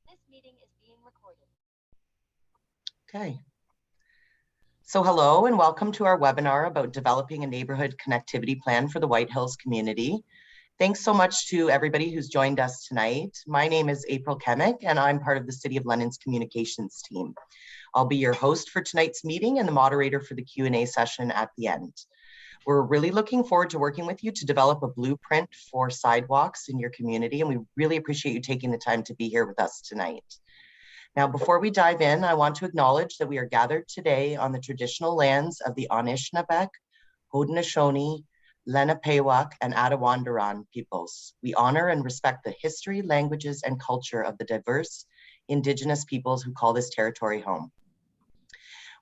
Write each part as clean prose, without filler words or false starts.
This meeting is being recorded. Okay. So hello and welcome to our webinar about developing a neighborhood connectivity plan for the White Hills community. Thanks so much to everybody who's joined us tonight. My name is April Kemick and I'm part of the City of London's communications team. I'll be your host for tonight's meeting and the moderator for the Q&A session at the end. We're really looking forward to working with you to develop a blueprint for sidewalks in your community, and we really appreciate you taking the time to be here with us tonight. Now, before we dive in, I want to acknowledge that we are gathered today on the traditional lands of the Anishinaabe, Haudenosaunee, Lenapewauk, and Attawandaron peoples. We honor and respect the history, languages, and culture of the diverse Indigenous peoples who call this territory home.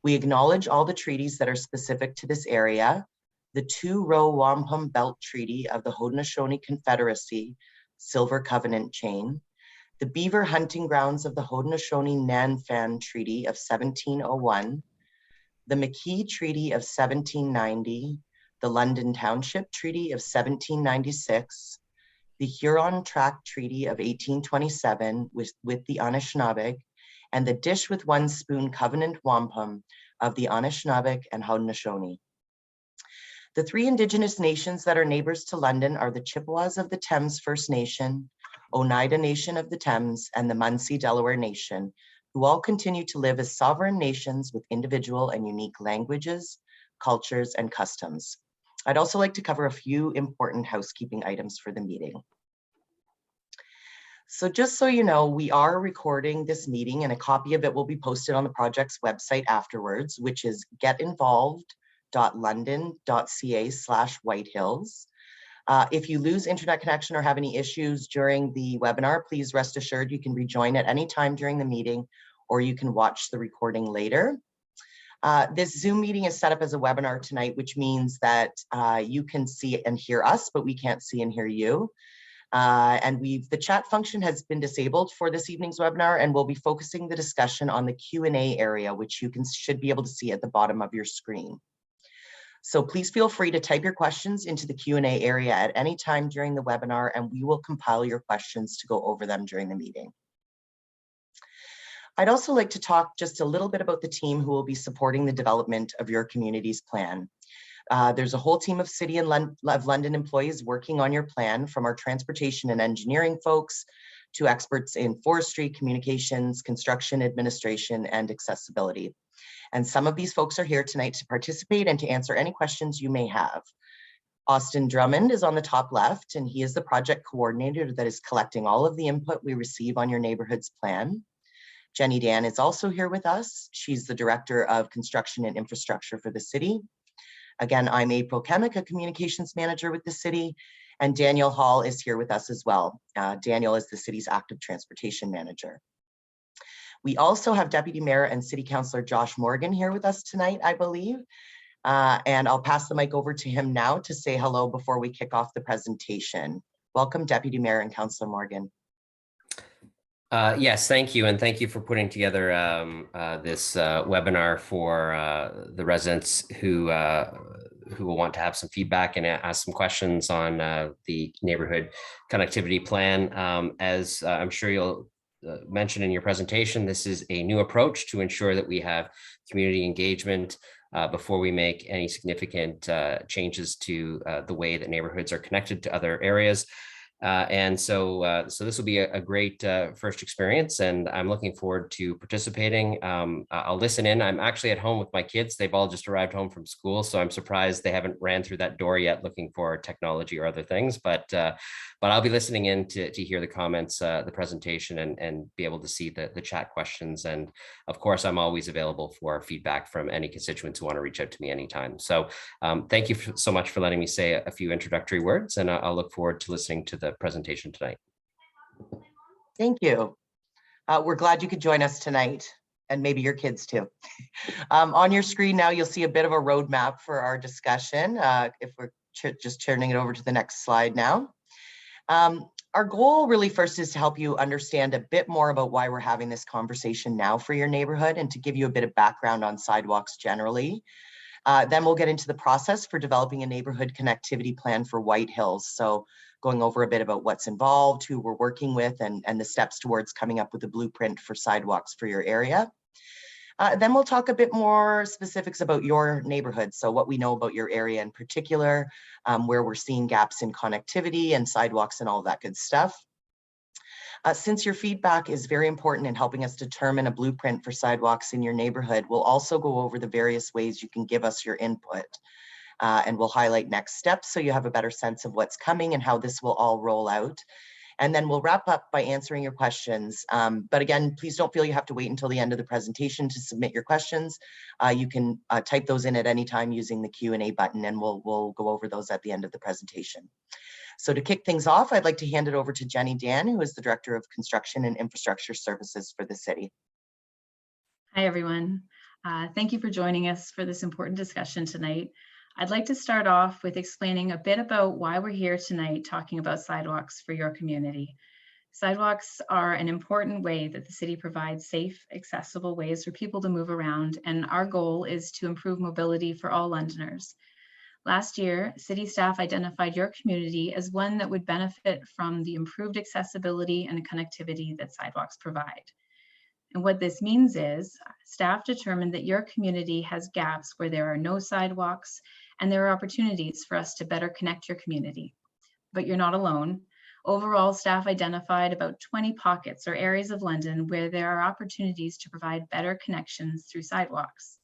We acknowledge all the treaties that are specific to this area: the Two-Row Wampum Belt Treaty of the Haudenosaunee Confederacy, Silver Covenant Chain, the Beaver Hunting Grounds of the Haudenosaunee-Nanfan Treaty of 1701, the McKee Treaty of 1790, the London Township Treaty of 1796, the Huron Tract Treaty of 1827 with the Anishinaabe, and the Dish with One Spoon Covenant Wampum of the Anishinaabe and Haudenosaunee. The three Indigenous nations that are neighbors to London are the Chippewas of the Thames First Nation, Oneida Nation of the Thames, and the Munsee Delaware Nation, who all continue to live as sovereign nations with individual and unique languages, cultures, and customs. I'd also like to cover a few important housekeeping items for the meeting. So just so you know, we are recording this meeting and a copy of it will be posted on the project's website afterwards, which is getinvolved.london.ca/Whitehills. If you lose internet connection or have any issues during the webinar, please rest assured you can rejoin at any time during the meeting, or you can watch the recording later. This Zoom meeting is set up as a webinar tonight, which means that you can see and hear us, but we can't see and hear you. The chat function has been disabled for this evening's webinar, and we'll be focusing the discussion on the Q&A area, which you should be able to see at the bottom of your screen. So please feel free to type your questions into the Q&A area at any time during the webinar, and we will compile your questions to go over them during the meeting. I'd also like to talk just a little bit about the team who will be supporting the development of your community's plan. There's a whole team of City of London employees working on your plan, from our transportation and engineering folks to experts in forestry, communications, construction, administration, and accessibility. And some of these folks are here tonight to participate and to answer any questions you may have. Austin Drummond is on the top left, and he is the project coordinator that is collecting all of the input we receive on your neighborhood's plan. Jenny Dan is also here with us. She's the Director of Construction and Infrastructure for the city. Again, I'm April Kemick, a communications manager with the city, and Daniel Hall is here with us as well. Daniel is the city's active transportation manager. We also have Deputy Mayor and City Councillor Josh Morgan here with us tonight, I believe. And I'll pass the mic over to him now to say hello before we kick off the presentation. Welcome, Deputy Mayor and Councillor Morgan. Yes, thank you. And thank you for putting together this webinar for the residents who will want to have some feedback and ask some questions on the neighborhood connectivity plan. As I'm sure you'll mention in your presentation, this is a new approach to ensure that we have community engagement before we make any significant changes to the way that neighborhoods are connected to other areas. So this will be a great first experience, and I'm looking forward to participating. I'll listen in. I'm actually at home with my kids. They've all just arrived home from school, so I'm surprised they haven't ran through that door yet looking for technology or other things. But I'll be listening in to hear the comments, the presentation, and be able to see the chat questions. And of course, I'm always available for feedback from any constituents who want to reach out to me anytime. So thank you so much for letting me say a few introductory words, and I'll look forward to listening to the presentation tonight. Thank you. We're glad you could join us tonight, and maybe your kids too. On your screen now, you'll see a bit of a roadmap for our discussion. If we're just turning it over to the next slide now. Our goal really first is to help you understand a bit more about why we're having this conversation now for your neighborhood, and to give you a bit of background on sidewalks generally. Then we'll get into the process for developing a neighborhood connectivity plan for White Hills. So going over a bit about what's involved, who we're working with, and the steps towards coming up with a blueprint for sidewalks for your area. Then we'll talk a bit more specifics about your neighborhood. So what we know about your area in particular, where we're seeing gaps in connectivity and sidewalks and all that good stuff. Since your feedback is very important in helping us determine a blueprint for sidewalks in your neighborhood, we'll also go over the various ways you can give us your input. And we'll highlight next steps so you have a better sense of what's coming and how this will all roll out. And then we'll wrap up by answering your questions. But again, please don't feel you have to wait until the end of the presentation to submit your questions. You can type those in at any time using the Q&A button, and we'll go over those at the end of the presentation. So to kick things off, I'd like to hand it over to Jenny Dan, who is the Director of Construction and Infrastructure Services for the city. Hi, everyone. Thank you for joining us for this important discussion tonight. I'd like to start off with explaining a bit about why we're here tonight talking about sidewalks for your community. Sidewalks are an important way that the city provides safe, accessible ways for people to move around, and our goal is to improve mobility for all Londoners. Last year, city staff identified your community as one that would benefit from the improved accessibility and connectivity that sidewalks provide. And what this means is staff determined that your community has gaps where there are no sidewalks, and there are opportunities for us to better connect your community. But you're not alone. Overall, staff identified about 20 pockets or areas of London where there are opportunities to provide better connections through sidewalks.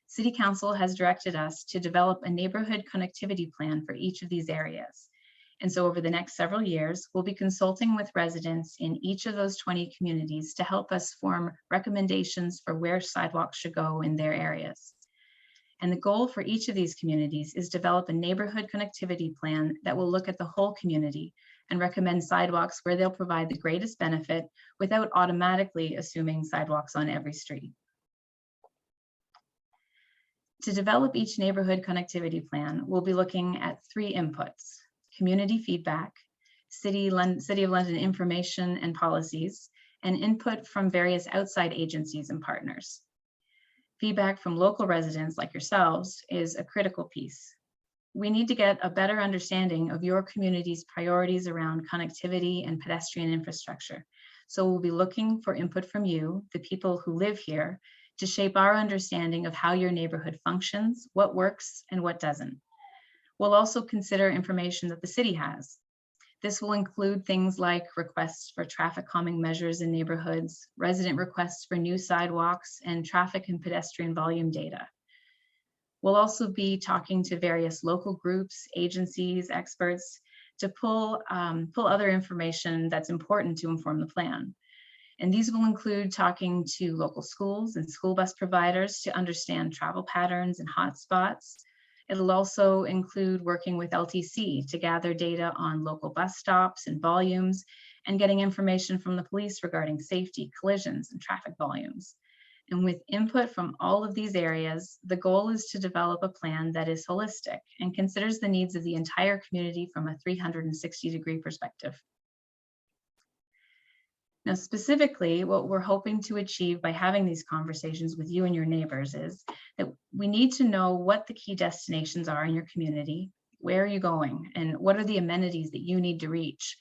City Council has directed us to develop a neighborhood connectivity plan for each of these areas. And so over the next several years, we'll be consulting with residents in each of those 20 communities to help us form recommendations for where sidewalks should go in their areas. And the goal for each of these communities is develop a neighborhood connectivity plan that will look at the whole community and recommend sidewalks where they'll provide the greatest benefit without automatically assuming sidewalks on every street. To develop each neighborhood connectivity plan, we'll be looking at 3 inputs: community feedback, City of London information and policies, and input from various outside agencies and partners. Feedback from local residents like yourselves is a critical piece. We need to get a better understanding of your community's priorities around connectivity and pedestrian infrastructure. So we'll be looking for input from you, the people who live here, to shape our understanding of how your neighborhood functions, what works and what doesn't. We'll also consider information that the city has. This will include things like requests for traffic calming measures in neighborhoods, resident requests for new sidewalks, and traffic and pedestrian volume data. We'll also be talking to various local groups, agencies, experts to pull other information that's important to inform the plan. And these will include talking to local schools and school bus providers to understand travel patterns and hotspots. It'll also include working with LTC to gather data on local bus stops and volumes, and getting information from the police regarding safety, collisions, and traffic volumes. And with input from all of these areas, the goal is to develop a plan that is holistic and considers the needs of the entire community from a 360-degree perspective. Now, specifically, what we're hoping to achieve by having these conversations with you and your neighbors is that we need to know what the key destinations are in your community, where are you going, and what are the amenities that you need to reach.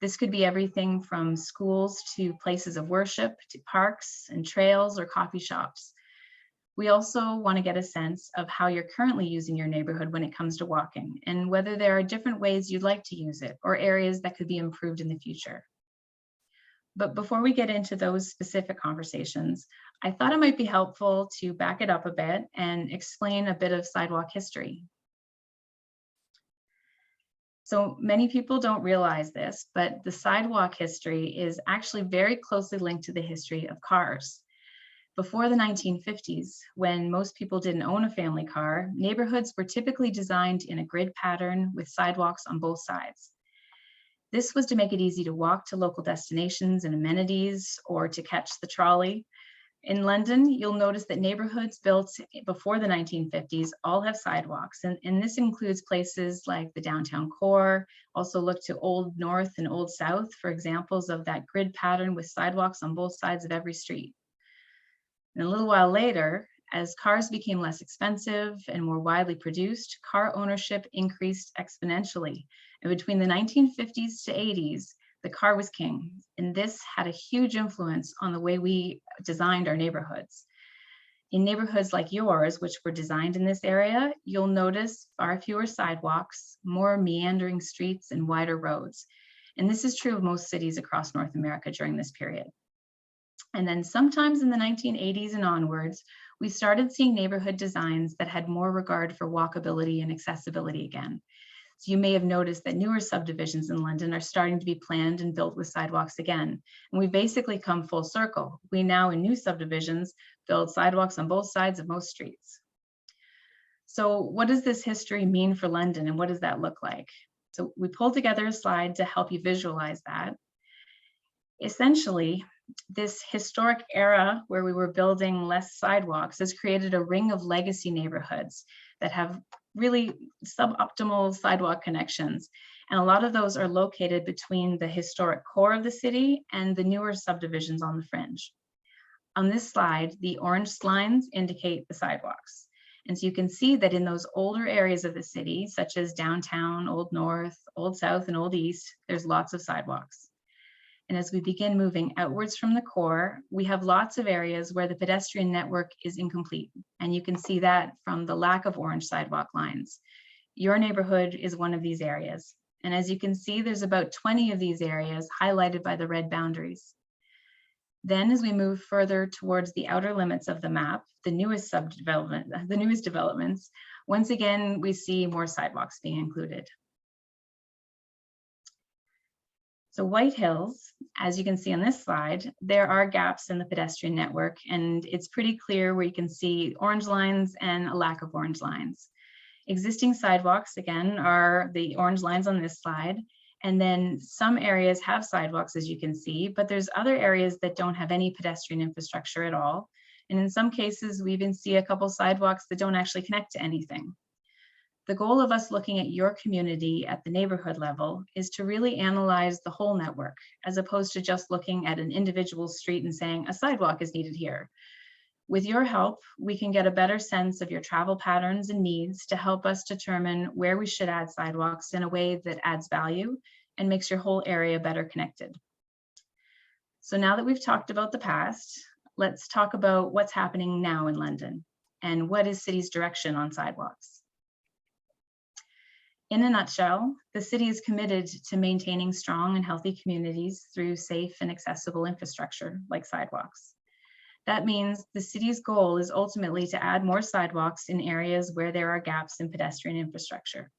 This could be everything from schools to places of worship, to parks and trails or coffee shops. We also want to get a sense of how you're currently using your neighborhood when it comes to walking, and whether there are different ways you'd like to use it or areas that could be improved in the future. But before we get into those specific conversations, I thought it might be helpful to back it up a bit and explain a bit of sidewalk history. So many people don't realize this, but the sidewalk history is actually very closely linked to the history of cars. Before the 1950s, when most people didn't own a family car, neighborhoods were typically designed in a grid pattern with sidewalks on both sides. This was to make it easy to walk to local destinations and amenities, or to catch the trolley. In London, you'll notice that neighborhoods built before the 1950s all have sidewalks, and this includes places like the downtown core. Also look to Old North and Old South for examples of that grid pattern with sidewalks on both sides of every street. And a little while later, As cars became less expensive and more widely produced, car ownership increased exponentially. And between the 1950s to 80s, the car was king. And this had a huge influence on the way we designed our neighborhoods. In neighborhoods like yours, which were designed in this area, you'll notice far fewer sidewalks, more meandering streets, and wider roads. And this is true of most cities across North America during this period. And then sometimes in the 1980s and onwards, we started seeing neighborhood designs that had more regard for walkability and accessibility again. So you may have noticed that newer subdivisions in London are starting to be planned and built with sidewalks again. And we've basically come full circle. We now, in new subdivisions, build sidewalks on both sides of most streets. So what does this history mean for London, and what does that look like? So we pulled together a slide to help you visualize that. Essentially, this historic era where we were building less sidewalks has created a ring of legacy neighborhoods that have really suboptimal sidewalk connections. And a lot of those are located between the historic core of the city and the newer subdivisions on the fringe. On this slide, the orange lines indicate the sidewalks. And so you can see that in those older areas of the city, such as downtown, Old North, Old South, and Old East, there's lots of sidewalks. And as we begin moving outwards from the core, we have lots of areas where the pedestrian network is incomplete. And you can see that from the lack of orange sidewalk lines. Your neighborhood is one of these areas. And as you can see, there's about 20 of these areas highlighted by the red boundaries. Then as we move further towards the outer limits of the map, the newest developments, once again, we see more sidewalks being included. So White Hills, as you can see on this slide, there are gaps in the pedestrian network, and it's pretty clear where you can see orange lines and a lack of orange lines. Existing sidewalks, again, are the orange lines on this slide. And then some areas have sidewalks, as you can see, but there's other areas that don't have any pedestrian infrastructure at all. And in some cases, we even see a couple sidewalks that don't actually connect to anything. The goal of us looking at your community at the neighborhood level is to really analyze the whole network, as opposed to just looking at an individual street and saying a sidewalk is needed here. With your help, we can get a better sense of your travel patterns and needs to help us determine where we should add sidewalks in a way that adds value and makes your whole area better connected. So now that we've talked about the past, let's talk about what's happening now in London and what is city's direction on sidewalks. In a nutshell, the city is committed to maintaining strong and healthy communities through safe and accessible infrastructure like sidewalks. That means the city's goal is ultimately to add more sidewalks in areas where there are gaps in pedestrian infrastructure.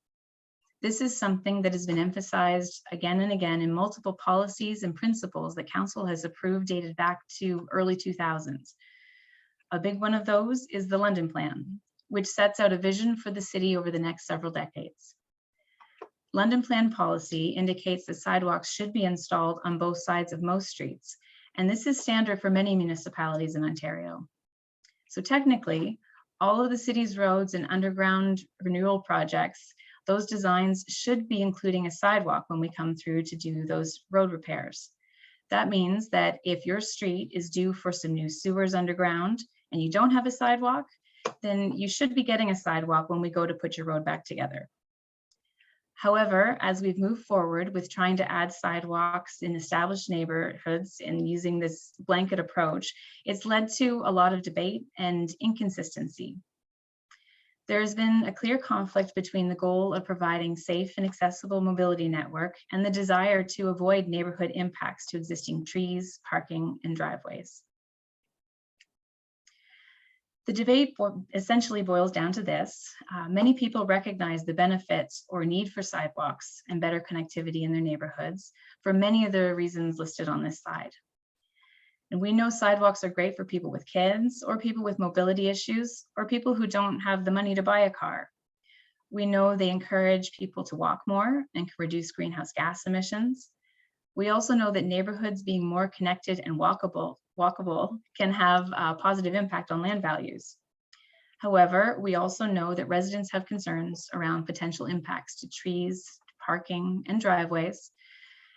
This is something that has been emphasized again and again in multiple policies and principles that Council has approved dated back to early 2000s. A big one of those is the London Plan, which sets out a vision for the city over the next several decades. London Plan policy indicates that sidewalks should be installed on both sides of most streets, and this is standard for many municipalities in Ontario. So technically, all of the city's roads and underground renewal projects, those designs should be including a sidewalk when we come through to do those road repairs. That means that if your street is due for some new sewers underground and you don't have a sidewalk, then you should be getting a sidewalk when we go to put your road back together. However, as we've moved forward with trying to add sidewalks in established neighborhoods and using this blanket approach, it's led to a lot of debate and inconsistency. There has been a clear conflict between the goal of providing safe and accessible mobility network and the desire to avoid neighborhood impacts to existing trees, parking, and driveways. The debate essentially boils down to this. Many people recognize the benefits or need for sidewalks and better connectivity in their neighborhoods for many of the reasons listed on this slide. And we know sidewalks are great for people with kids or people with mobility issues or people who don't have the money to buy a car. We know they encourage people to walk more and can reduce greenhouse gas emissions. We also know that neighborhoods being more connected and walkable can have a positive impact on land values. However, we also know that residents have concerns around potential impacts to trees, parking, and driveways.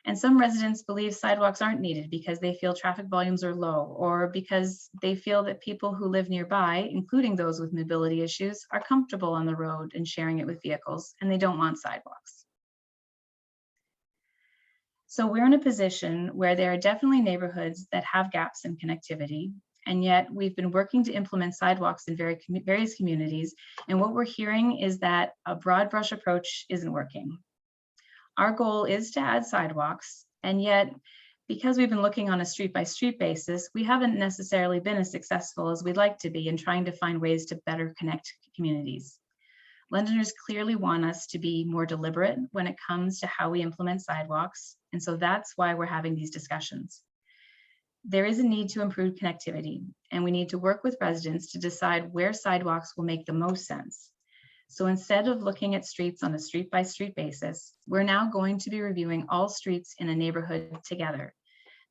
And some residents believe sidewalks aren't needed because they feel traffic volumes are low, or because they feel that people who live nearby, including those with mobility issues, are comfortable on the road and sharing it with vehicles, and they don't want sidewalks. So we're in a position where there are definitely neighborhoods that have gaps in connectivity, and yet we've been working to implement sidewalks in various communities, and what we're hearing is that a broad brush approach isn't working. Our goal is to add sidewalks, and yet, because we've been looking on a street-by-street basis, we haven't necessarily been as successful as we'd like to be in trying to find ways to better connect communities. Londoners clearly want us to be more deliberate when it comes to how we implement sidewalks, and so that's why we're having these discussions. There is a need to improve connectivity, and we need to work with residents to decide where sidewalks will make the most sense. So instead of looking at streets on a street-by-street basis, we're now going to be reviewing all streets in a neighborhood together.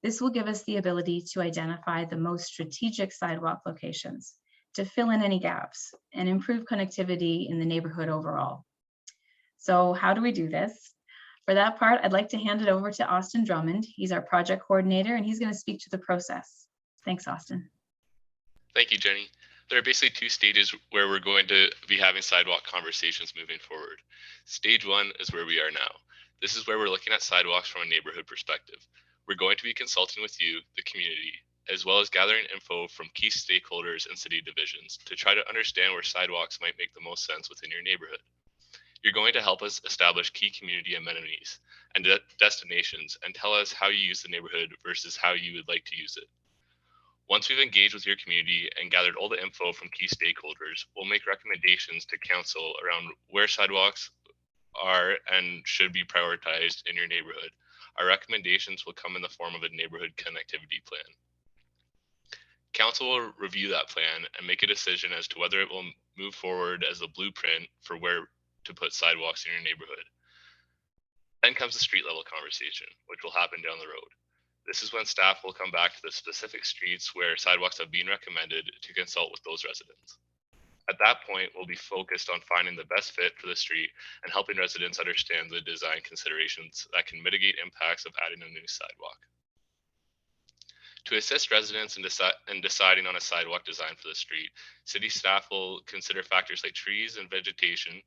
This will give us the ability to identify the most strategic sidewalk locations, to fill in any gaps, and improve connectivity in the neighborhood overall. So how do we do this? For that part, I'd like to hand it over to Austin Drummond. He's our project coordinator, and he's going to speak to the process. Thanks, Austin. Thank you, Jenny. There are basically two stages where we're going to be having sidewalk conversations moving forward. Stage one is where we are now. This is where we're looking at sidewalks from a neighborhood perspective. We're going to be consulting with you, the community, as well as gathering info from key stakeholders and city divisions to try to understand where sidewalks might make the most sense within your neighborhood. You're going to help us establish key community amenities and destinations and tell us how you use the neighborhood versus how you would like to use it. Once we've engaged with your community and gathered all the info from key stakeholders, we'll make recommendations to council around where sidewalks are and should be prioritized in your neighborhood. Our recommendations will come in the form of a neighborhood connectivity plan. Council will review that plan and make a decision as to whether it will move forward as a blueprint for where to put sidewalks in your neighborhood. Then comes the street level conversation, which will happen down the road. This is when staff will come back to the specific streets where sidewalks have been recommended to consult with those residents. At that point, we'll be focused on finding the best fit for the street and helping residents understand the design considerations that can mitigate impacts of adding a new sidewalk. To assist residents in deciding on a sidewalk design for the street, city staff will consider factors like trees and vegetation,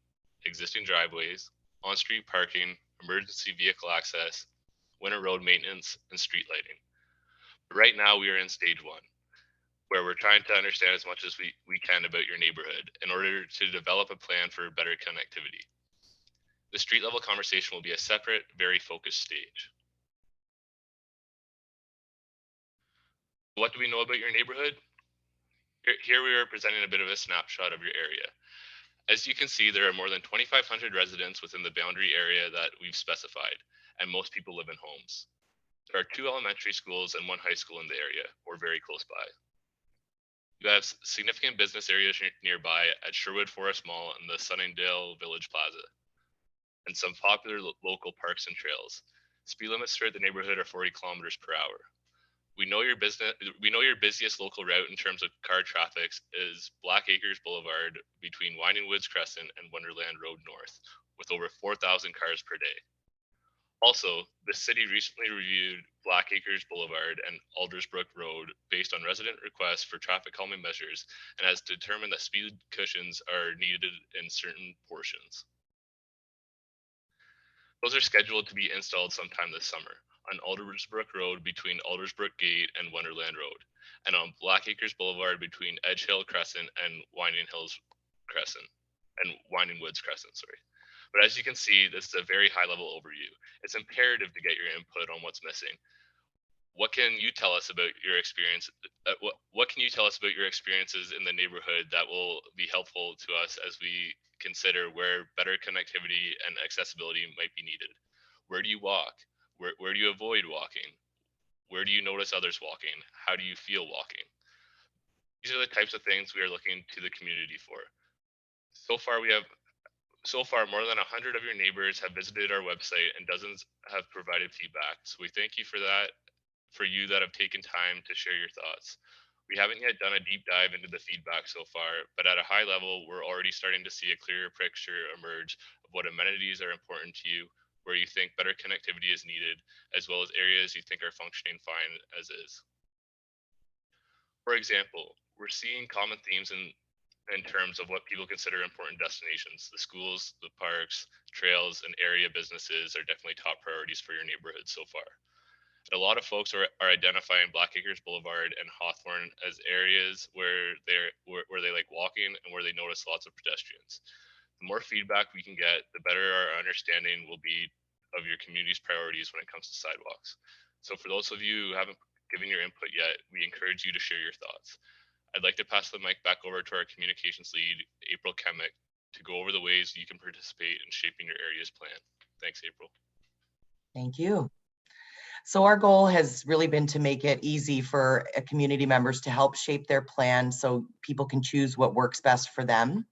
existing driveways, on-street parking, emergency vehicle access, winter road maintenance, and street lighting. But right now we are in stage one, where we're trying to understand as much as we can about your neighborhood in order to develop a plan for better connectivity. The street level conversation will be a separate, very focused stage. What do we know about your neighborhood? Here we are presenting a bit of a snapshot of your area. As you can see, there are more than 2,500 residents within the boundary area that we've specified, and most people live in homes. There are 2 elementary schools and 1 high school in the area, or very close by. You have significant business areas nearby at Sherwood Forest Mall and the Sunningdale Village Plaza, and some popular local parks and trails. Speed limits throughout the neighborhood are 40 kilometers per hour. We know your busiest local route in terms of car traffic is Black Acres Boulevard between Winding Woods Crescent and Wonderland Road North, with over 4,000 cars per day. Also, the city recently reviewed Black Acres Boulevard and Aldersbrook Road based on resident requests for traffic calming measures and has determined that speed cushions are needed in certain portions. Those are scheduled to be installed sometime this summer on Aldersbrook Road between Aldersbrook Gate and Wonderland Road, and on Black Acres Boulevard between Edge Hill Crescent and Winding Woods Crescent, sorry. But as you can see, this is a very high level overview. It's imperative to get your input on what's missing. What can you tell us about your experience? What can you tell us about your experiences in the neighborhood that will be helpful to us as we consider where better connectivity and accessibility might be needed? Where do you walk? Where do you avoid walking? Where do you notice others walking? How do you feel walking? These are the types of things we are looking to the community for. So far, more than 100 of your neighbors have visited our website and dozens have provided feedback. So we thank you for that, for you that have taken time to share your thoughts. We haven't yet done a deep dive into the feedback so far, but at a high level, we're already starting to see a clearer picture emerge of what amenities are important to you, where you think better connectivity is needed, as well as areas you think are functioning fine as is. For example, we're seeing common themes in terms of what people consider important destinations. The schools, the parks, trails, and area businesses are definitely top priorities for your neighborhood so far. And a lot of folks are identifying Blackacres Boulevard and Hawthorne as areas where they like walking and where they notice lots of pedestrians. The more feedback we can get, the better our understanding will be of your community's priorities when it comes to sidewalks. So for those of you who haven't given your input yet, we encourage you to share your thoughts. I'd like to pass the mic back over to our communications lead, April Kemick, to go over the ways you can participate in shaping your area's plan. Thanks, April. Thank you. So our goal has really been to make it easy for community members to help shape their plan so people can choose what works best for them.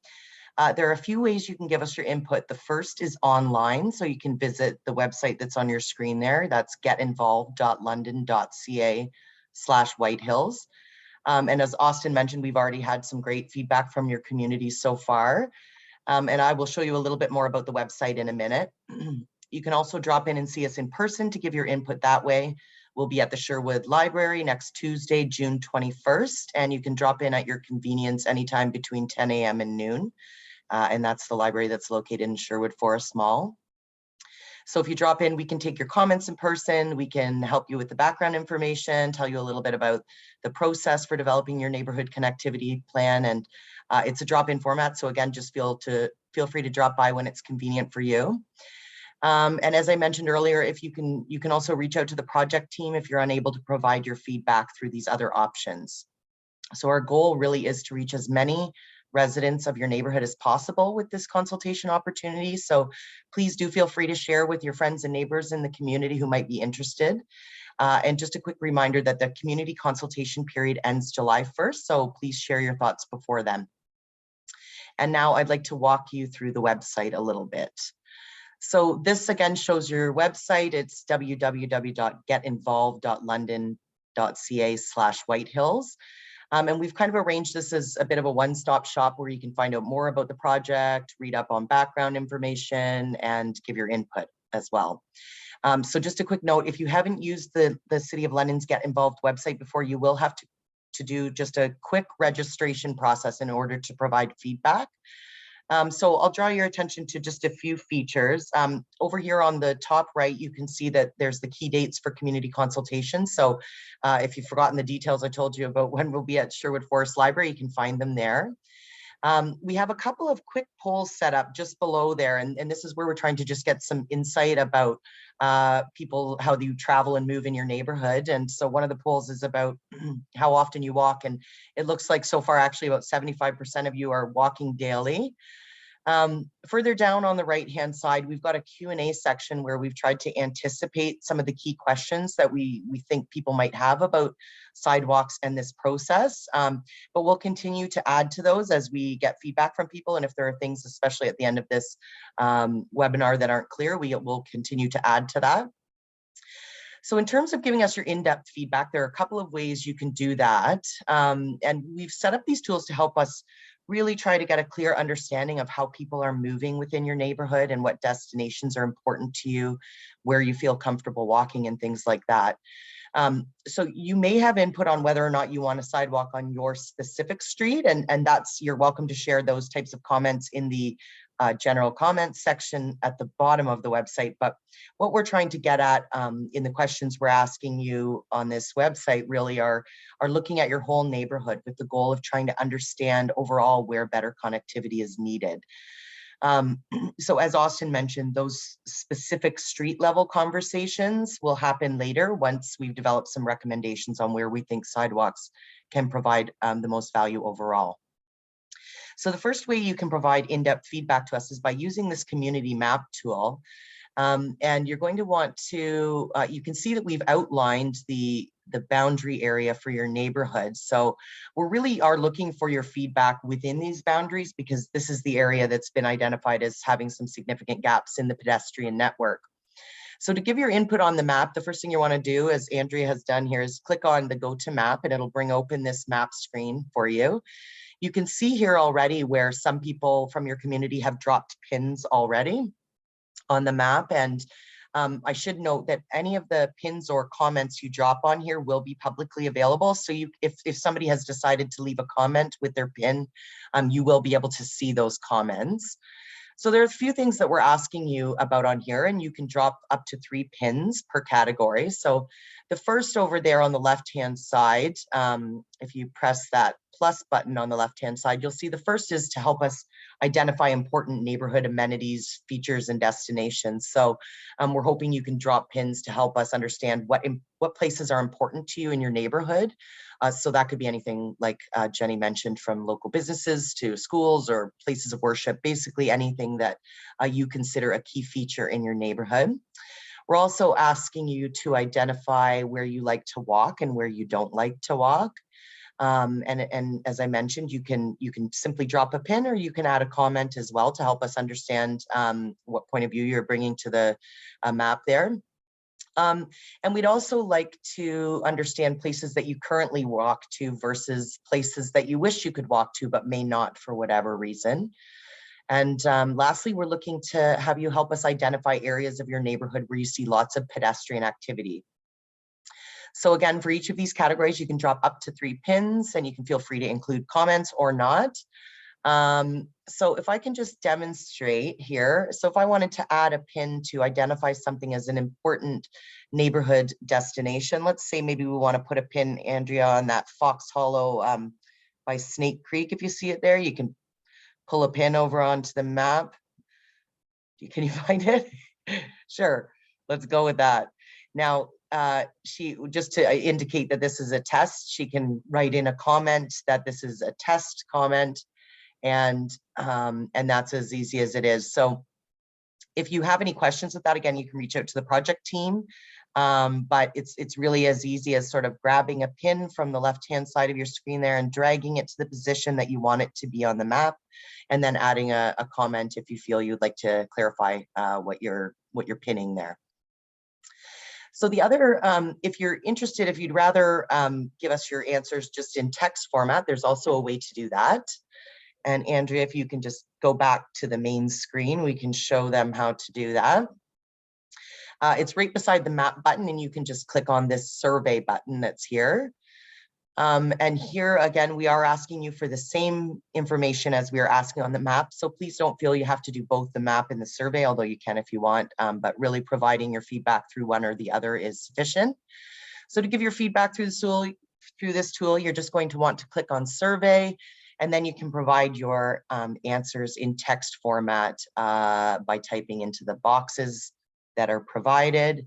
There are a few ways you can give us your input. The first is online, so you can visit the website that's on your screen there. That's getinvolved.london.ca/Whitehills. And as Austin mentioned, we've already had some great feedback from your community so far. And I will show you a little bit more about the website in a minute. You can also drop in and see us in person to give your input that way. We'll be at the Sherwood Library next Tuesday, June 21st, and you can drop in at your convenience anytime between 10 a.m. and noon. And that's the library that's located in Sherwood Forest Mall. So if you drop in, we can take your comments in person. We can help you with the background information, tell you a little bit about the process for developing your neighborhood connectivity plan. And it's a drop-in format. So again, just feel free to drop by when it's convenient for you. And as I mentioned earlier, if you can also reach out to the project team if you're unable to provide your feedback through these other options. So our goal really is to reach as many residents of your neighborhood as possible with this consultation opportunity. So please do feel free to share with your friends and neighbors in the community who might be interested. And just a quick reminder that the community consultation period ends July 1st. So please share your thoughts before then. And now I'd like to walk you through the website a little bit. So this again shows your website. It's www.getinvolved.london.ca/Whitehills. And we've kind of arranged this as a bit of a one-stop shop where you can find out more about the project, read up on background information, and give your input as well. So just a quick note, if you haven't used the City of London's Get Involved website before, you will have to do just a quick registration process in order to provide feedback. So I'll draw your attention to just a few features. Over here on the top right, you can see that there's the key dates for community consultation. So if you've forgotten the details I told you about when we'll be at Sherwood Forest Library, you can find them there. We have a couple of quick polls set up just below there, and this is where we're trying to just get some insight about people, how you travel and move in your neighborhood. And so one of the polls is about how often you walk, and it looks like so far actually about 75% of you are walking daily. Further down on the right-hand side, we've got a Q&A section where we've tried to anticipate some of the key questions that we think people might have about sidewalks and this process. But we'll continue to add to those as we get feedback from people. And if there are things, especially at the end of this webinar, that aren't clear, we will continue to add to that. So in terms of giving us your in-depth feedback, there are a couple of ways you can do that. And we've set up these tools to help us really try to get a clear understanding of how people are moving within your neighborhood and what destinations are important to you, where you feel comfortable walking and things like that. So you may have input on whether or not you want a sidewalk on your specific street, and you're welcome to share those types of comments in the general comments section at the bottom of the website. But what we're trying to get at in the questions we're asking you on this website really are looking at your whole neighborhood with the goal of trying to understand overall where better connectivity is needed. So as Austin mentioned, those specific street level conversations will happen later once we've developed some recommendations on where we think sidewalks can provide the most value overall. So the first way you can provide in-depth feedback to us is by using this community map tool. And you're going to want to, you can see that we've outlined the boundary area for your neighborhood. So we really are looking for your feedback within these boundaries because this is the area that's been identified as having some significant gaps in the pedestrian network. So to give your input on the map, the first thing you want to do, as Andrea has done here, is click on the Go to Map, and it'll bring open this map screen for you. You can see here already where some people from your community have dropped pins already. on the map. And I should note that any of the pins or comments you drop on here will be publicly available. So if somebody has decided to leave a comment with their pin, you will be able to see those comments. So there are a few things that we're asking you about on here, and you can drop up to 3 pins per category. So the first over there on the left-hand side, if you press that plus button on the left-hand side, you'll see the first is to help us identify important neighborhood amenities, features, and destinations. So we're hoping you can drop pins to help us understand what places are important to you in your neighborhood. So that could be anything like Jenny mentioned, from local businesses to schools or places of worship, basically anything that you consider a key feature in your neighborhood. We're also asking you to identify where you like to walk and where you don't like to walk. And as I mentioned, you can simply drop a pin, or you can add a comment as well to help us understand what point of view you're bringing to the map there. And we'd also like to understand places that you currently walk to versus places that you wish you could walk to but may not for whatever reason. And lastly, we're looking to have you help us identify areas of your neighborhood where you see lots of pedestrian activity. So again, for each of these categories, you can drop up to 3 pins, and you can feel free to include comments or not. So if I can just demonstrate here. So if I wanted to add a pin to identify something as an important neighborhood destination, let's say maybe we want to put a pin, Andrea, on that Fox Hollow by Snake Creek. If you see it there, you can pull a pin over onto the map. Can you find it? Sure, let's go with that. Now, she, just to indicate that this is a test, she can write in a comment that this is a test comment, and that's as easy as it is. So if you have any questions with that, again, you can reach out to the project team. But it's really as easy as sort of grabbing a pin from the left-hand side of your screen there and dragging it to the position that you want it to be on the map, and then adding a comment if you feel you'd like to clarify what you're pinning there. So the other, if you're interested, if you'd rather give us your answers just in text format, there's also a way to do that. And Andrea, if you can just go back to the main screen, we can show them how to do that. It's right beside the map button, and you can just click on this survey button that's here. And here again, we are asking you for the same information as we are asking on the map. So please don't feel you have to do both the map and the survey, although you can if you want, but really providing your feedback through one or the other is sufficient. So to give your feedback through this tool, you're just going to want to click on survey, and then you can provide your answers in text format by typing into the boxes that are provided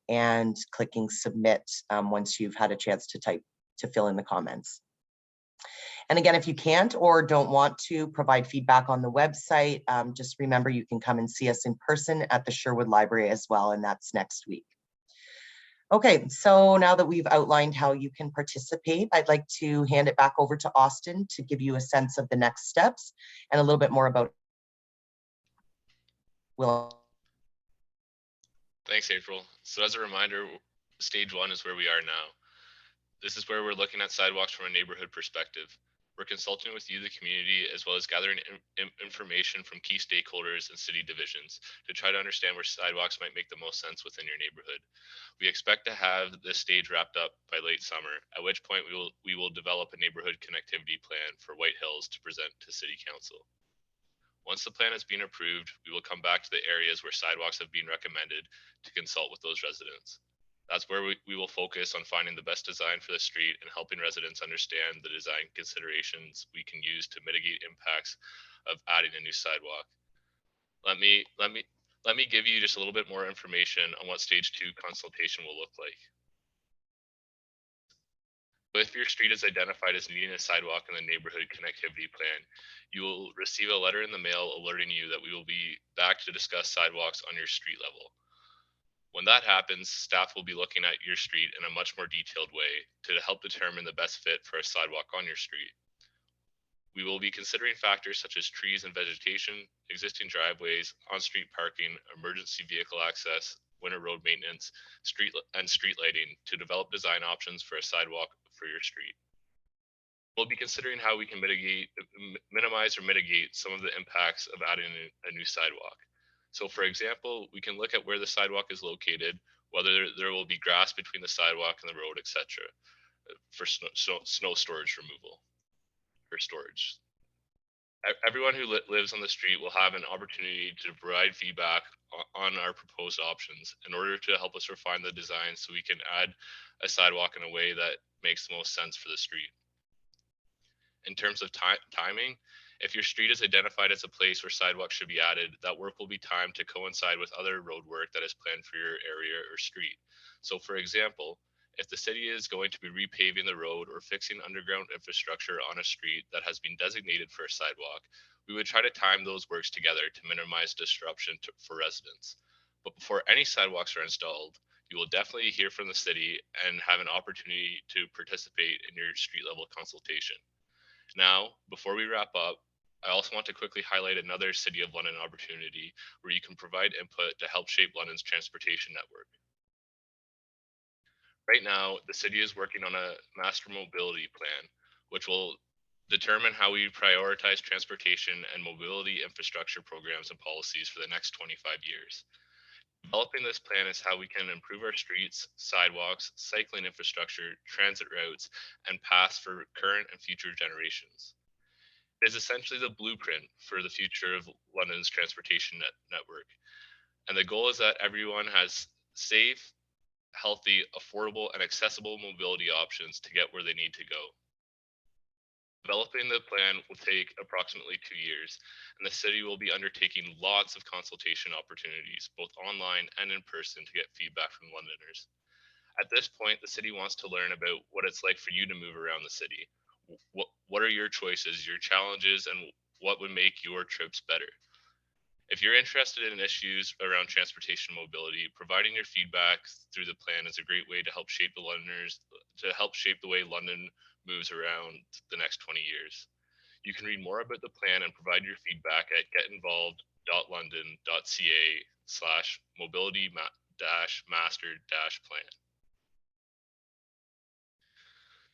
and clicking submit once you've had a chance to fill in the comments. And again, if you can't or don't want to provide feedback on the website, just remember you can come and see us in person at the Sherwood Library as well, and that's next week. Okay, so now that we've outlined how you can participate, I'd like to hand it back over to Austin to give you a sense of the next steps and a little bit more about Thanks, April. So as a reminder, stage 1 is where we are now. This is where we're looking at sidewalks from a neighborhood perspective. We're consulting with you, the community, as well as gathering information from key stakeholders and city divisions to try to understand where sidewalks might make the most sense within your neighborhood. We expect to have this stage wrapped up by late summer, at which point we will develop a neighborhood connectivity plan for White Hills to present to City Council. Once the plan has been approved, we will come back to the areas where sidewalks have been recommended to consult with those residents. That's where we will focus on finding the best design for the street and helping residents understand the design considerations we can use to mitigate impacts of adding a new sidewalk. Let me give you just a little bit more information on what stage 2 consultation will look like. If your street is identified as needing a sidewalk in the neighborhood connectivity plan, you will receive a letter in the mail alerting you that we will be back to discuss sidewalks on your street level. When that happens, staff will be looking at your street in a much more detailed way to help determine the best fit for a sidewalk on your street. We will be considering factors such as trees and vegetation, existing driveways, on-street parking, emergency vehicle access, winter road maintenance, street lighting to develop design options for a sidewalk for your street. We'll be considering how we can minimize or mitigate some of the impacts of adding a new sidewalk. So for example, we can look at where the sidewalk is located, whether there will be grass between the sidewalk and the road, etc. For snow storage removal or storage. Everyone who lives on the street will have an opportunity to provide feedback on our proposed options in order to help us refine the design so we can add a sidewalk in a way that makes the most sense for the street. In terms of timing, if your street is identified as a place where sidewalks should be added, that work will be timed to coincide with other road work that is planned for your area or street. So for example, if the city is going to be repaving the road or fixing underground infrastructure on a street that has been designated for a sidewalk, we would try to time those works together to minimize disruption for residents. But before any sidewalks are installed, you will definitely hear from the city and have an opportunity to participate in your street level consultation. Now, before we wrap up, I also want to quickly highlight another City of London opportunity where you can provide input to help shape London's transportation network. Right now, the city is working on a master mobility plan, which will determine how we prioritize transportation and mobility infrastructure programs and policies for the next 25 years. Developing this plan is how we can improve our streets, sidewalks, cycling infrastructure, transit routes, and paths for current and future generations. It is essentially the blueprint for the future of London's transportation network. And the goal is that everyone has safe, healthy, affordable, and accessible mobility options to get where they need to go. Developing the plan will take approximately 2 years, and the city will be undertaking lots of consultation opportunities, both online and in person, to get feedback from Londoners. At this point, the city wants to learn about what it's like for you to move around the city. What are your choices, your challenges, and what would make your trips better? If you're interested in issues around transportation mobility, providing your feedback through the plan is a great way to help shape the way London moves around the next 20 years. You can read more about the plan and provide your feedback at getinvolved.london.ca/mobility-master-plan.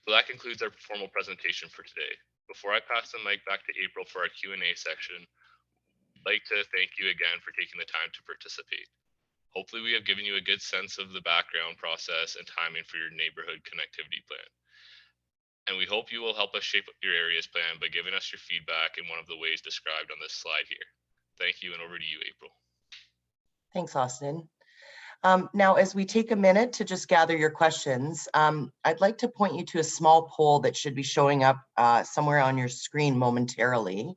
So that concludes our formal presentation for today. Before I pass the mic back to April for our Q&A section, I'd like to thank you again for taking the time to participate. Hopefully we have given you a good sense of the background process and timing for your neighborhood connectivity plan. And we hope you will help us shape your area's plan by giving us your feedback in one of the ways described on this slide here. Thank you, and over to you, April. Thanks, Austin. Now, as we take a minute to just gather your questions, I'd like to point you to a small poll that should be showing up somewhere on your screen momentarily.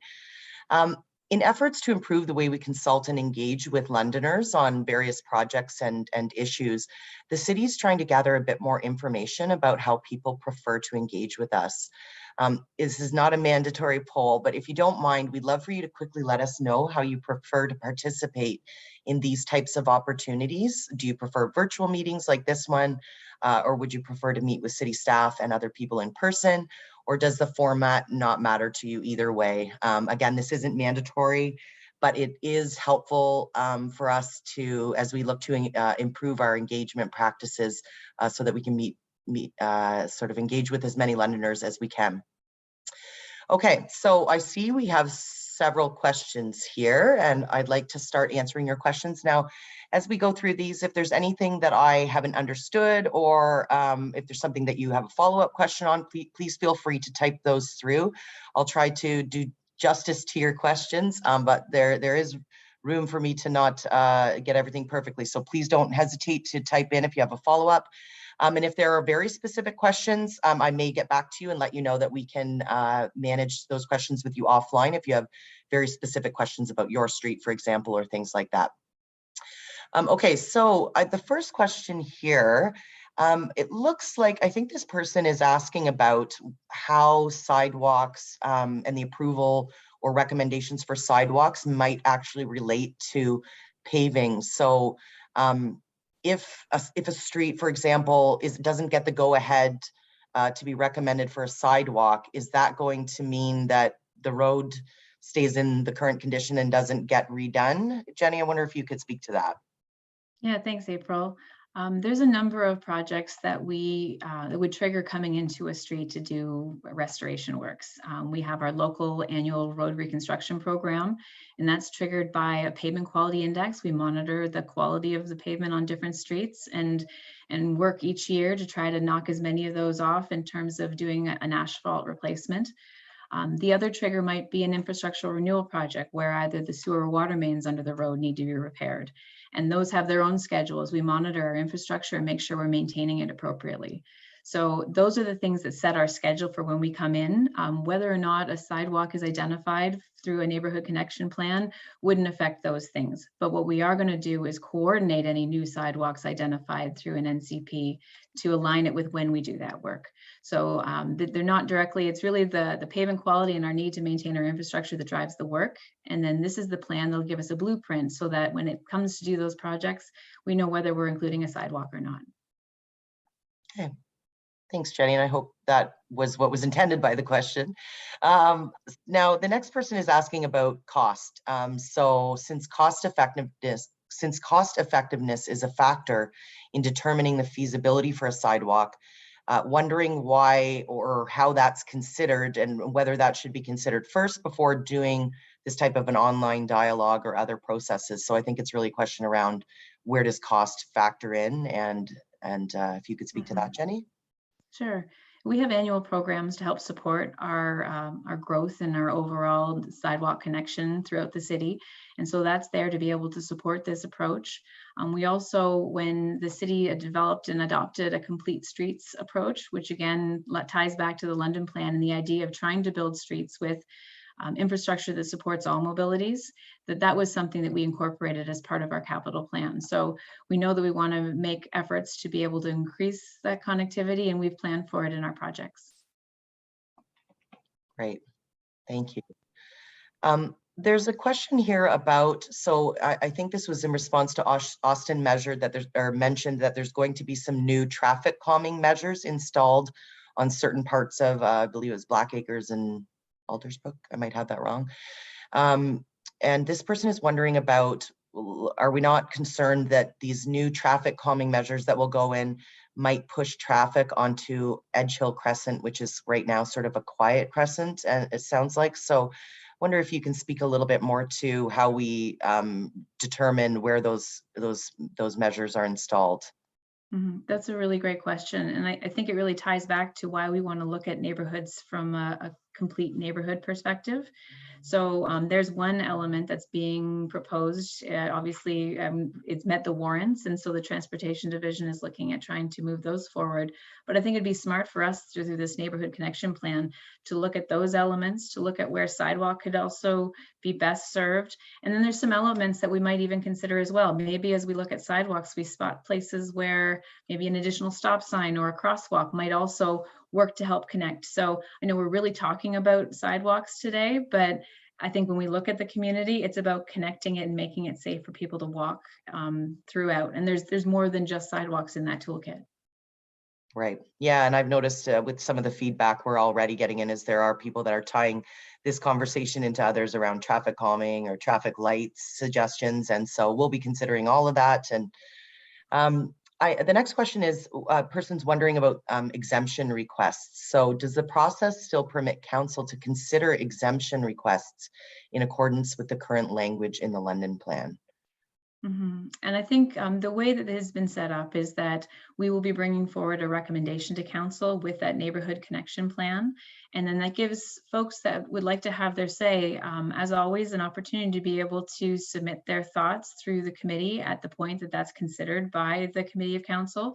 In efforts to improve the way we consult and engage with Londoners on various projects and issues, the city is trying to gather a bit more information about how people prefer to engage with us. This is not a mandatory poll, but if you don't mind, we'd love for you to quickly let us know how you prefer to participate in these types of opportunities. Do you prefer virtual meetings like this one, or would you prefer to meet with city staff and other people in person? Or does the format not matter to you either way? Again, this isn't mandatory, but it is helpful for us to, as we look to improve our engagement practices so that we can sort of engage with as many Londoners as we can. Okay, so I see we have several questions here, and I'd like to start answering your questions now. As we go through these, if there's anything that I haven't understood, or if there's something that you have a follow-up question on, please feel free to type those through. I'll try to do justice to your questions, but there is room for me to not get everything perfectly. So please don't hesitate to type in if you have a follow-up. And if there are very specific questions, I may get back to you and let you know that we can manage those questions with you offline if you have very specific questions about your street, for example, or things like that. Okay, so the first question here, it looks like, I think this person is asking about how sidewalks and the approval or recommendations for sidewalks might actually relate to paving. So if a street, for example, doesn't get the go-ahead to be recommended for a sidewalk, is that going to mean that the road stays in the current condition and doesn't get redone? Jenny, I wonder if you could speak to that. Yeah, thanks, April. There's a number of projects that that would trigger coming into a street to do restoration works. We have our local annual road reconstruction program, and that's triggered by a pavement quality index. We monitor the quality of the pavement on different streets and work each year to try to knock as many of those off in terms of doing an asphalt replacement. The other trigger might be an infrastructural renewal project where either the sewer or water mains under the road need to be repaired. And those have their own schedules. We monitor our infrastructure and make sure we're maintaining it appropriately. So those are the things that set our schedule for when we come in. Whether or not a sidewalk is identified through a neighborhood connection plan wouldn't affect those things. But what we are going to do is coordinate any new sidewalks identified through an NCP to align it with when we do that work. So they're not directly, it's really the pavement quality and our need to maintain our infrastructure that drives the work. And then this is the plan that'll give us a blueprint so that when it comes to do those projects, we know whether we're including a sidewalk or not. Okay. Thanks, Jenny, and I hope that was what was intended by the question. Now, the next person is asking about cost. So since cost effectiveness is a factor in determining the feasibility for a sidewalk, wondering why or how that's considered and whether that should be considered first before doing this type of an online dialogue or other processes. So I think it's really a question around where does cost factor in, and if you could speak to that, Jenny. Sure. We have annual programs to help support our growth and our overall sidewalk connection throughout the city. And so that's there to be able to support this approach. We also, when the city developed and adopted a complete streets approach, which again ties back to the London plan and the idea of trying to build streets with infrastructure that supports all mobilities, that was something that we incorporated as part of our capital plan. So we know that we want to make efforts to be able to increase that connectivity, and we've planned for it in our projects. Great, thank you. There's a question here about, so I think this was in response to Austin mentioned that there's going to be some new traffic calming measures installed on certain parts of, I believe it was Blackacres and Aldersbrook. I might have that wrong. And this person is wondering about, are we not concerned that these new traffic calming measures that will go in might push traffic onto Edge Hill Crescent, which is right now sort of a quiet crescent, and it sounds like. So wonder if you can speak a little bit more to how we determine where those measures are installed. That's a really great question. And I think it really ties back to why we want to look at neighborhoods from a complete neighborhood perspective. So there's one element that's being proposed. Obviously, it's met the warrants, and so the Transportation Division is looking at trying to move those forward. But I think it'd be smart for us through this neighborhood connection plan to look at those elements, to look at where sidewalk could also be best served. And then there's some elements that we might even consider as well. Maybe as we look at sidewalks, we spot places where maybe an additional stop sign or a crosswalk might also work to help connect. So I know we're really talking about sidewalks today, but I think when we look at the community, it's about connecting it and making it safe for people to walk throughout. And there's more than just sidewalks in that toolkit. Right. Yeah. And I've noticed with some of the feedback we're already getting in is there are people that are tying this conversation into others around traffic calming or traffic lights suggestions. And so we'll be considering all of that. And the next question is, a person's wondering about exemption requests. So does the process still permit council to consider exemption requests in accordance with the current language in the London plan? And I think the way that it has been set up is that we will be bringing forward a recommendation to council with that neighborhood connection plan. And then that gives folks that would like to have their say, as always, an opportunity to be able to submit their thoughts through the committee at the point that that's considered by the committee of council.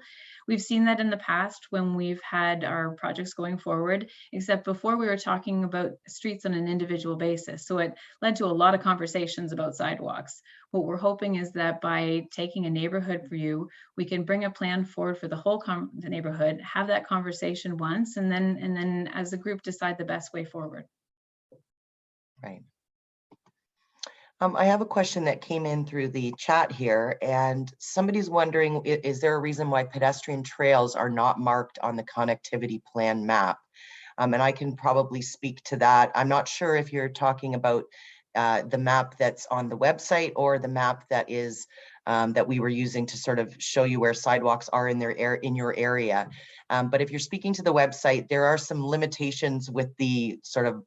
We've seen that in the past when we've had our projects going forward, except before we were talking about streets on an individual basis. So it led to a lot of conversations about sidewalks. What we're hoping is that by taking a neighborhood view, we can bring a plan forward for the whole the neighborhood, have that conversation once, and then as a group decide the best way forward. Right. I have a question that came in through the chat here, and somebody's wondering, is there a reason why pedestrian trails are not marked on the connectivity plan map? And I can probably speak to that. I'm not sure if you're talking about the map that's on the website or the map that is that we were using to sort of show you where sidewalks are in your area. But if you're speaking to the website, there are some limitations with the sort of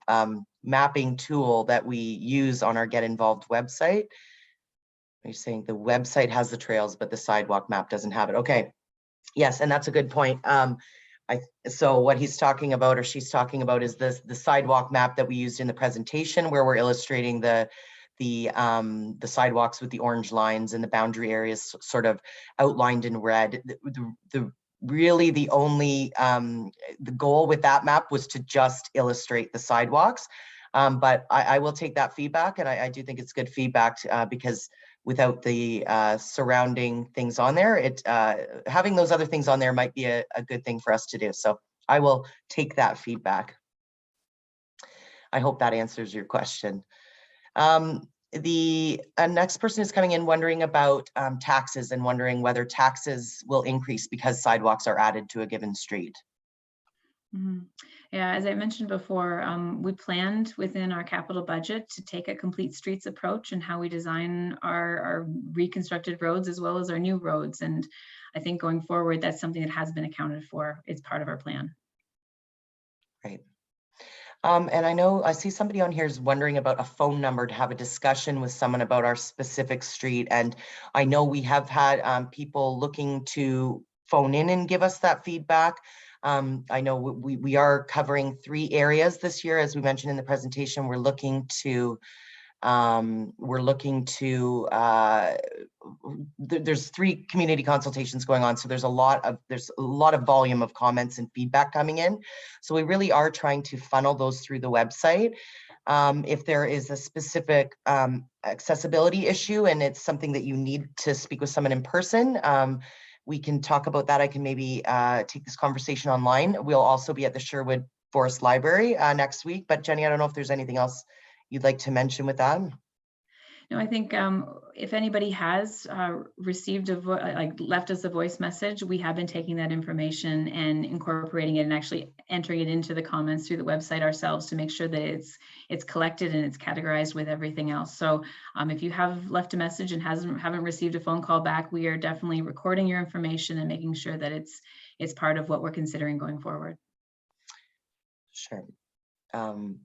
mapping tool that we use on our Get Involved website. You're saying the website has the trails, but the sidewalk map doesn't have it. Okay. Yes, and that's a good point. So what he's talking about, or she's talking about, is the sidewalk map that we used in the presentation, where we're illustrating the sidewalks with the orange lines and the boundary areas sort of outlined in red. Really the only the goal with that map was to just illustrate the sidewalks. But I will take that feedback, and I do think it's good feedback because without the surrounding things on there, having those other things on there might be a good thing for us to do. So I will take that feedback. I hope that answers your question. The next person is coming in wondering about taxes and wondering whether taxes will increase because sidewalks are added to a given street. Mm-hmm. Yeah, as I mentioned before, we planned within our capital budget to take a complete streets approach in how we design our reconstructed roads as well as our new roads. And I think going forward, that's something that has been accounted for. It's part of our plan. Right. And I know I see somebody on here is wondering about a phone number to have a discussion with someone about our specific street. And I know we have had people looking to phone in and give us that feedback. I know we are covering 3 areas this year, as we mentioned in the presentation. We're looking to there's 3 community consultations going on, so there's a lot of volume of comments and feedback coming in. So we really are trying to funnel those through the website. If there is a specific accessibility issue and it's something that you need to speak with someone in person, we can talk about that. I can maybe take this conversation online. We'll also be at the Sherwood Forest Library next week. But Jenny, I don't know if there's anything else you'd like to mention with that. No, I think if anybody has received left us a voice message, we have been taking that information and incorporating it and actually entering it into the comments through the website ourselves to make sure that it's collected and it's categorized with everything else. So if you have left a message and haven't received a phone call back, we are definitely recording your information and making sure that it's part of what we're considering going forward. Sure.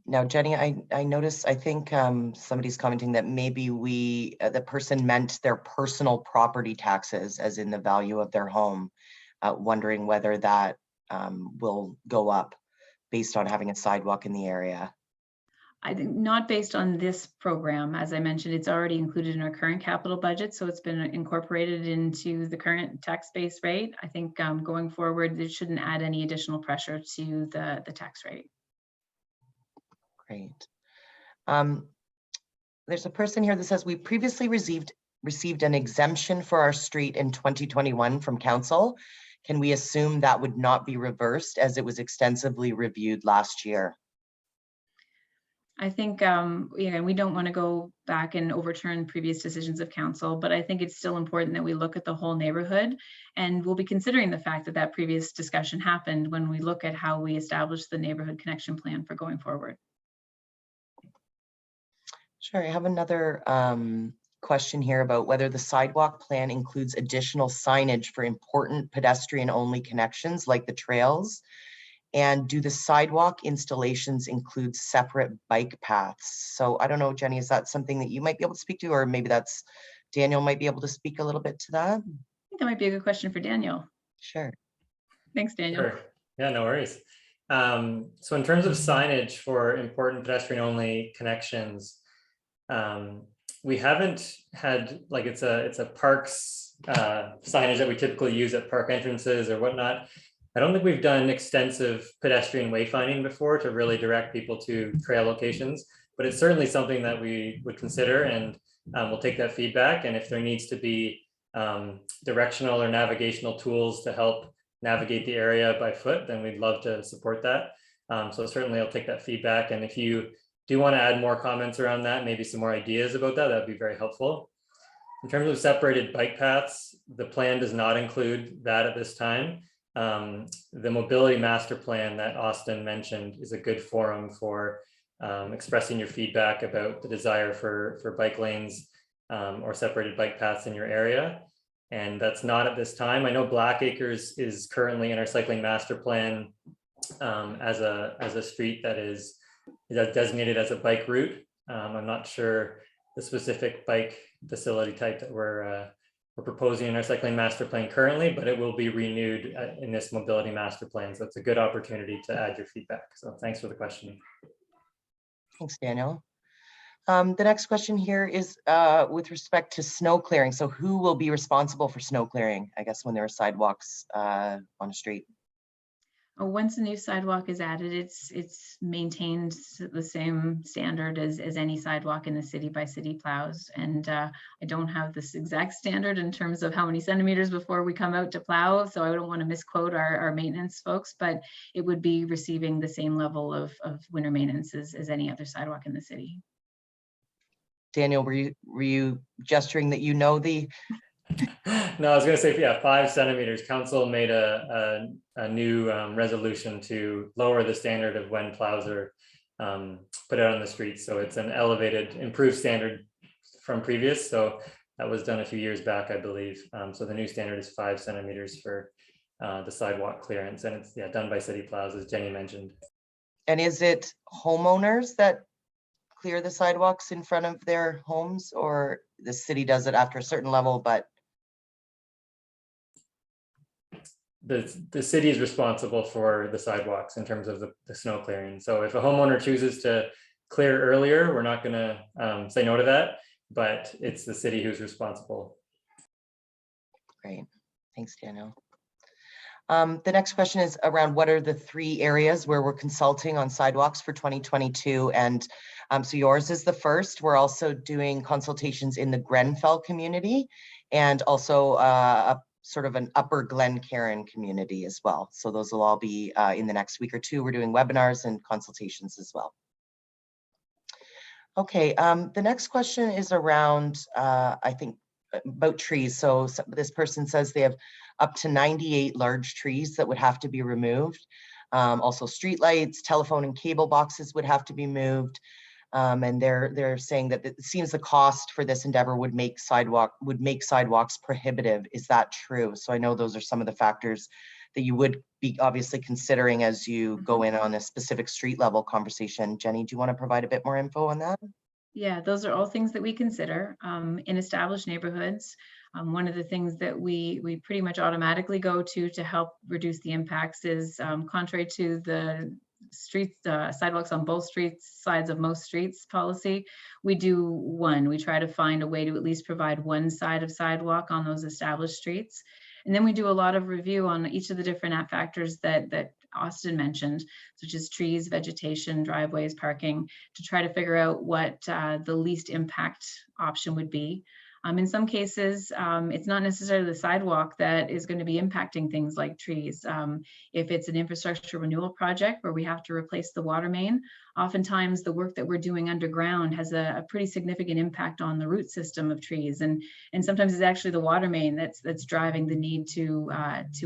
Now, Jenny, I noticed, I think somebody's commenting that maybe the person meant their personal property taxes, as in the value of their home, wondering whether that will go up based on having a sidewalk in the area. I think not based on this program. As I mentioned, it's already included in our current capital budget, so it's been incorporated into the current tax base rate. I think going forward, it shouldn't add any additional pressure to the tax rate. Great. There's a person here that says we previously received an exemption for our street in 2021 from council. Can we assume that would not be reversed as it was extensively reviewed last year? I think we don't want to go back and overturn previous decisions of council, but I think it's still important that we look at the whole neighborhood, and we'll be considering the fact that that previous discussion happened when we look at how we establish the neighborhood connection plan for going forward. Sure. I have another question here about whether the sidewalk plan includes additional signage for important pedestrian-only connections like the trails. And do the sidewalk installations include separate bike paths? So I don't know, Jenny, is that something that you might be able to speak to, or maybe that's Daniel might be able to speak a little bit to that? I think that might be a good question for Daniel. Sure. Thanks, Daniel. Sure. Yeah, no worries. So in terms of signage for important pedestrian-only connections, we haven't had, like, it's a parks signage that we typically use at park entrances or whatnot. I don't think we've done extensive pedestrian wayfinding before to really direct people to trail locations, but it's certainly something that we would consider, and we'll take that feedback. And if there needs to be directional or navigational tools to help navigate the area by foot, then we'd love to support that. So certainly I'll take that feedback. And if you do want to add more comments around that, maybe some more ideas about that, that'd be very helpful. In terms of separated bike paths, the plan does not include that at this time. The mobility master plan that Austin mentioned is a good forum for expressing your feedback about the desire for bike lanes or separated bike paths in your area. And that's not at this time. I know Blackacres is currently in our cycling master plan as a street that is designated as a bike route. I'm not sure the specific bike facility type that we're proposing in our cycling master plan currently, but it will be renewed in this mobility master plan. So it's a good opportunity to add your feedback. So thanks for the question. Thanks, Daniel. The next question here is with respect to snow clearing. So who will be responsible for snow clearing, I guess, when there are sidewalks on a street? Once a new sidewalk is added, it's maintained the same standard as any sidewalk in the city by city plows. And I don't have this exact standard in terms of how many centimeters before we come out to plow, so I don't want to misquote our maintenance folks, but it would be receiving the same level of winter maintenance as any other sidewalk in the city. Daniel, were you gesturing that you know the? No, I was going to say, yeah, 5 centimeters. Council made a new resolution to lower the standard of when plows are put out on the streets. So it's an elevated, improved standard from previous. So that was done a few years back, I believe. So the new standard is 5 centimeters for the sidewalk clearance, and it's done by city plows, as Jenny mentioned. And is it homeowners that clear the sidewalks in front of their homes, or the city does it after a certain level, but? The city is responsible for the sidewalks in terms of the snow clearing. So if a homeowner chooses to clear earlier, we're not going to say no to that, but it's the city who's responsible. Great, thanks, Daniel. The next question is around what are the 3 areas where we're consulting on sidewalks for 2022, and so yours is the first. We're also doing consultations in the Grenfell community and also a sort of an Upper Glencairn community as well. So those will all be in the next week or 2. We're doing webinars and consultations as well. Okay, the next question is around, I think, about trees. So this person says they have up to 98 large trees that would have to be removed. Also streetlights, telephone and cable boxes would have to be moved. And they're saying that it seems the cost for this endeavor would make sidewalks prohibitive. Is that true? So I know those are some of the factors that you would be obviously considering as you go in on a specific street level conversation. Jenny, do you want to provide a bit more info on that? Yeah, those are all things that we consider in established neighborhoods. One of the things that we pretty much automatically go to help reduce the impacts is contrary to the streets, sidewalks on both sides of most streets policy. We do one. We try to find a way to at least provide one side of sidewalk on those established streets. And then we do a lot of review on each of the different factors that Austin mentioned, such as trees, vegetation, driveways, parking, to try to figure out what the least impact option would be. In some cases, it's not necessarily the sidewalk that is going to be impacting things like trees. If it's an infrastructure renewal project where we have to replace the water main, oftentimes the work that we're doing underground has a pretty significant impact on the root system of trees. And sometimes it's actually the water main that's driving the need to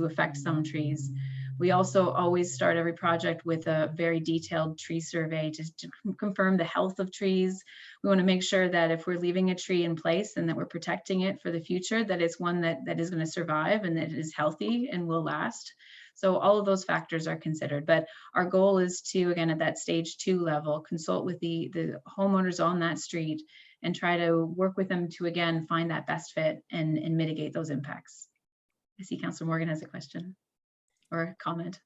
affect some trees. We also always start every project with a very detailed tree survey just to confirm the health of trees. We want to make sure that if we're leaving a tree in place and that we're protecting it for the future, that it's one that is going to survive and that it is healthy and will last. So all of those factors are considered, but our goal is to, again, at that stage 2 level, consult with the homeowners on that street and try to work with them to, again, find that best fit and mitigate those impacts. I see Councillor Morgan has a question or a comment.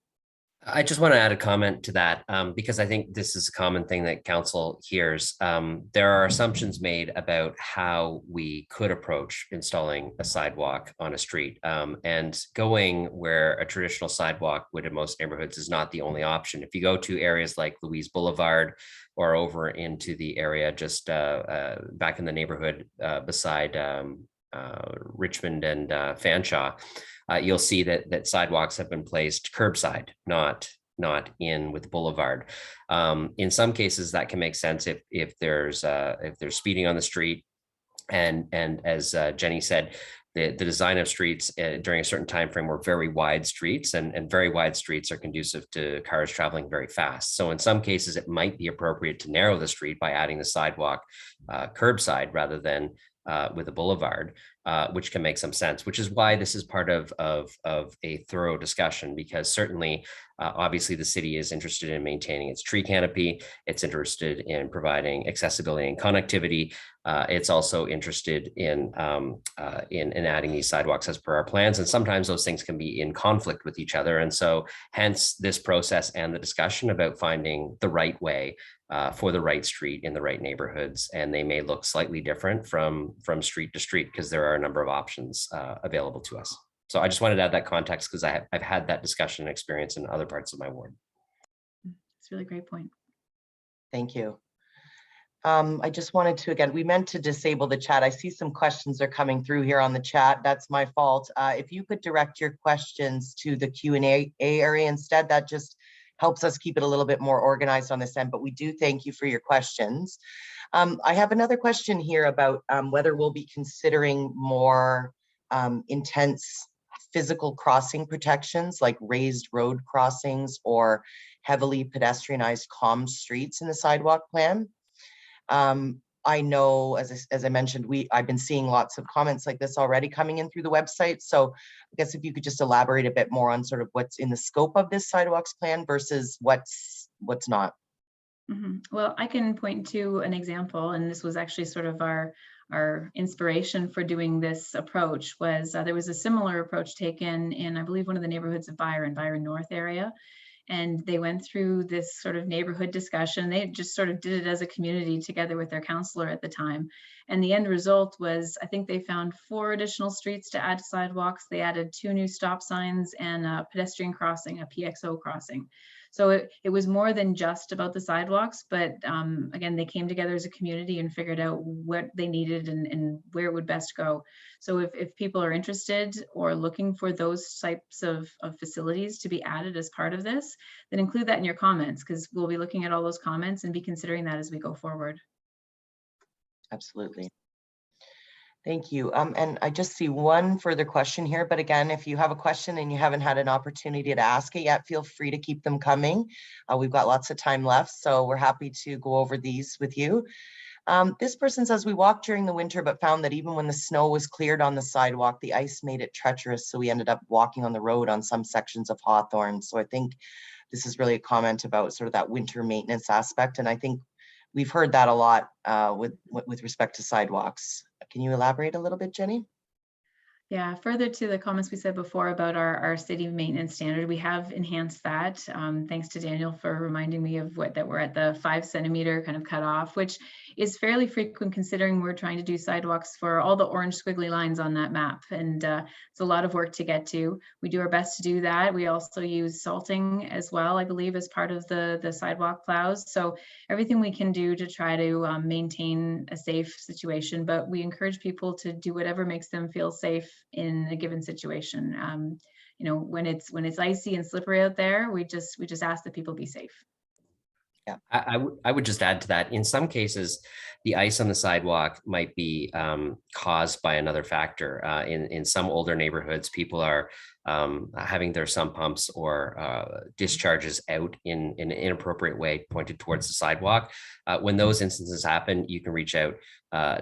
I just want to add a comment to that because I think this is a common thing that council hears. There are assumptions made about how we could approach installing a sidewalk on a street, and going where a traditional sidewalk would in most neighborhoods is not the only option. If you go to areas like Louise Boulevard or over into the area just back in the neighborhood beside Richmond and Fanshawe, you'll see that sidewalks have been placed curbside, not in with the boulevard. In some cases, that can make sense if there's speeding on the street, and as Jenny said, the design of streets during a certain time frame were very wide streets, and very wide streets are conducive to cars traveling very fast. So in some cases, it might be appropriate to narrow the street by adding the sidewalk curbside rather than with a boulevard, which can make some sense, which is why this is part of a thorough discussion, because certainly, obviously, the city is interested in maintaining its tree canopy. It's interested in providing accessibility and connectivity. It's also interested in adding these sidewalks as per our plans. And sometimes those things can be in conflict with each other. And so hence this process and the discussion about finding the right way for the right street in the right neighborhoods. And they may look slightly different from street to street because there are a number of options available to us. So I just wanted to add that context because I've had that discussion and experience in other parts of my ward. It's a really great point. Thank you. I just wanted to, again, we meant to disable the chat. I see some questions are coming through here on the chat. That's my fault. If you could direct your questions to the Q&A area instead, that just helps us keep it a little bit more organized on this end, but we do thank you for your questions. I have another question here about whether we'll be considering more intense physical crossing protections like raised road crossings or heavily pedestrianized calm streets in the sidewalk plan. I know, as I mentioned, I've been seeing lots of comments like this already coming in through the website. So I guess if you could just elaborate a bit more on sort of what's in the scope of this sidewalks plan versus what's not. Well, I can point to an example, and this was actually sort of our inspiration for doing this approach was there was a similar approach taken in, I believe, one of the neighborhoods of Byron North area. And they went through this sort of neighborhood discussion. They just sort of did it as a community together with their counselor at the time. And the end result was, I think they found 4 additional streets to add to sidewalks. They added 2 new stop signs and a pedestrian crossing, a PXO crossing. So it was more than just about the sidewalks, but again, they came together as a community and figured out what they needed and where it would best go. So if people are interested or looking for those types of facilities to be added as part of this, then include that in your comments, because we'll be looking at all those comments and be considering that as we go forward. Absolutely. Thank you. And I just see one further question here, but again, if you have a question and you haven't had an opportunity to ask it yet, feel free to keep them coming. We've got lots of time left, so we're happy to go over these with you. This person says, we walked during the winter, but found that even when the snow was cleared on the sidewalk, the ice made it treacherous. So we ended up walking on the road on some sections of Hawthorne. So I think this is really a comment about sort of that winter maintenance aspect. And I think we've heard that a lot with respect to sidewalks. Can you elaborate a little bit, Jenny? Yeah, further to the comments we said before about our city maintenance standard, we have enhanced that. Thanks to Daniel for reminding me of that we're at the 5 centimeter kind of cutoff, which is fairly frequent considering we're trying to do sidewalks for all the orange squiggly lines on that map. And it's a lot of work to get to. We do our best to do that. We also use salting as well, I believe, as part of the sidewalk plows. So everything we can do to try to maintain a safe situation, but we encourage people to do whatever makes them feel safe in a given situation. You know, when it's icy and slippery out there, we just ask that people be safe. Yeah, I would just add to that. In some cases, the ice on the sidewalk might be caused by another factor. In some older neighborhoods, people are having their sump pumps or discharges out in an inappropriate way pointed towards the sidewalk. When those instances happen, you can reach out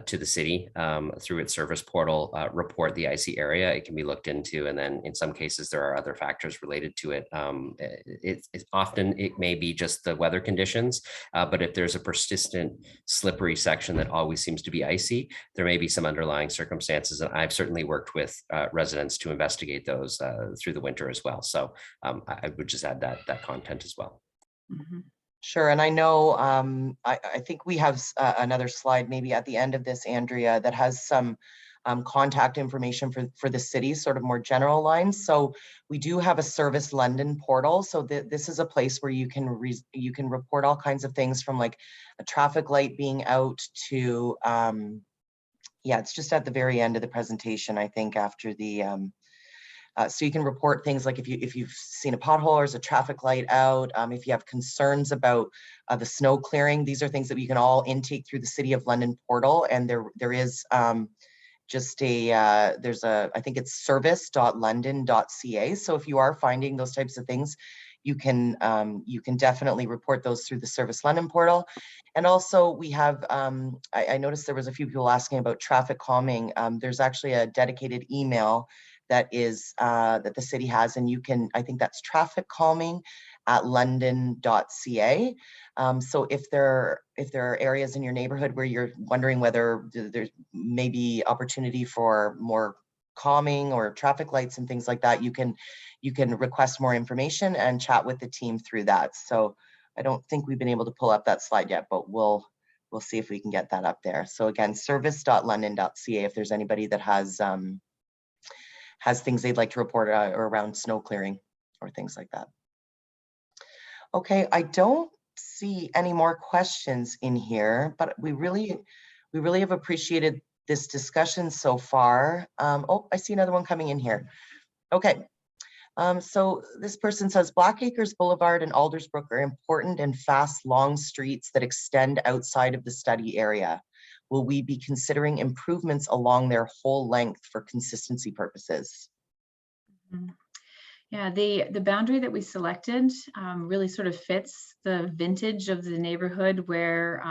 to the city through its service portal, report the icy area. It can be looked into, and then in some cases there are other factors related to it. It's often it may be just the weather conditions, but if there's a persistent slippery section that always seems to be icy, there may be some underlying circumstances, and I've certainly worked with residents to investigate those through the winter as well. So I would just add that content as well. Mm-hmm. Sure, and I know I think we have another slide maybe at the end of this, Andrea, that has some contact information for the city, sort of more general lines. So we do have a Service London portal. So this is a place where you can report all kinds of things from like a traffic light being out to yeah, it's just at the very end of the presentation, I think, after the so you can report things like if you've seen a pothole or there's a traffic light out, if you have concerns about the snow clearing. These are things that we can all intake through the City of London portal, and there is just there's I think it's service.london.ca. So if you are finding those types of things, you can definitely report those through the Service London portal. And also we have, I noticed there was a few people asking about traffic calming. There's actually a dedicated email that is that the city has, and you can, I think that's trafficcalming@london.ca. So if there are areas in your neighborhood where you're wondering whether there's maybe opportunity for more calming or traffic lights and things like that, you can request more information and chat with the team through that. So I don't think we've been able to pull up that slide yet, but we'll see if we can get that up there. So again, service.london.ca if there's anybody that has things they'd like to report around snow clearing or things like that. Okay, I don't see any more questions in here, but we really have appreciated this discussion so far. Oh, I see another one coming in here. Okay, so this person says Blackacres Boulevard and Aldersbrook are important and fast, long streets that extend outside of the study area. Will we be considering improvements along their whole length for consistency purposes? Mm-hmm. Yeah, the boundary that we selected really sort of fits the vintage of the neighborhood where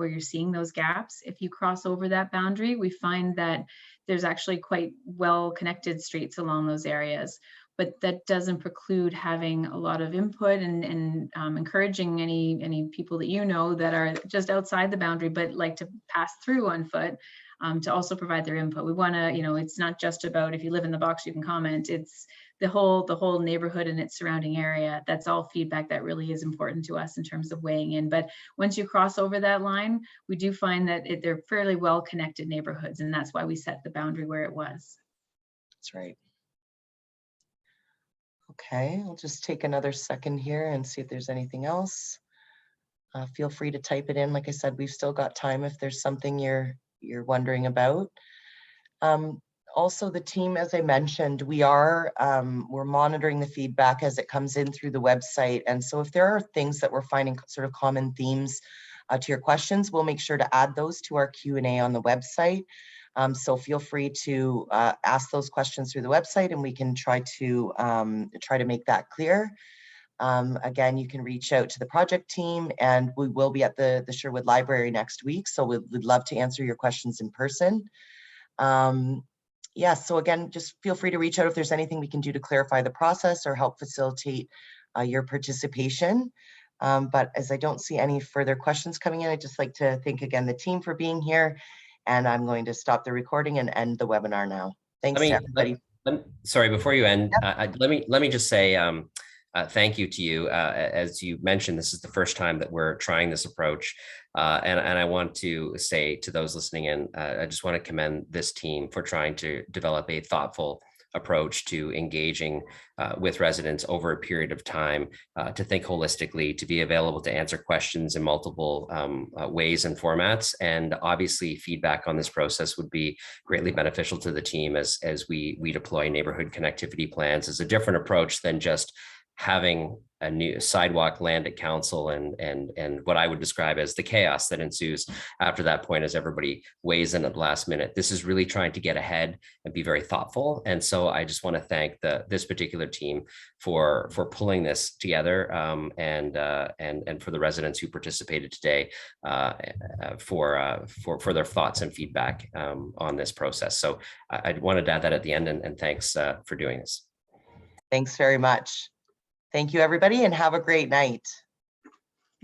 you're seeing those gaps. If you cross over that boundary, we find that there's actually quite well connected streets along those areas. But that doesn't preclude having a lot of input and encouraging any people that you know that are just outside the boundary but like to pass through on foot to also provide their input. We want to, it's not just about if you live in the box you can comment. It's the whole neighborhood and its surrounding area. That's all feedback that really is important to us in terms of weighing in. But once you cross over that line, we do find that they're fairly well connected neighborhoods, and that's why we set the boundary where it was. That's right. Okay, I'll just take another second here and see if there's anything else. Feel free to type it in. Like I said, we've still got time if there's something you're wondering about. Also, the team, as I mentioned, we're monitoring the feedback as it comes in through the website. And so if there are things that we're finding sort of common themes to your questions, we'll make sure to add those to our Q&A on the website. So feel free to ask those questions through the website and we can try to make that clear. Again, you can reach out to the project team, and we will be at the Sherwood Library next week. So we'd love to answer your questions in person. Yeah, so again, just feel free to reach out if there's anything we can do to clarify the process or help facilitate your participation. But as I don't see any further questions coming in, I'd just like to thank again the team for being here. And I'm going to stop the recording and end the webinar now. Thanks to everybody. Sorry, before you end, let me just say thank you to you. As you mentioned, this is the first time that we're trying this approach. And I want to say to those listening in, I just want to commend this team for trying to develop a thoughtful approach to engaging with residents over a period of time, to think holistically, to be available to answer questions in multiple ways and formats. And obviously feedback on this process would be greatly beneficial to the team as we deploy neighborhood connectivity plans as a different approach than just having a new sidewalk land at council and what I would describe as the chaos that ensues after that point as everybody weighs in at the last minute. This is really trying to get ahead and be very thoughtful. And so I just want to thank this particular team for pulling this together and for the residents who participated today for their thoughts and feedback on this process. So I wanted to add that at the end, and thanks for doing this. Thanks very much. Thank you, everybody, and have a great night.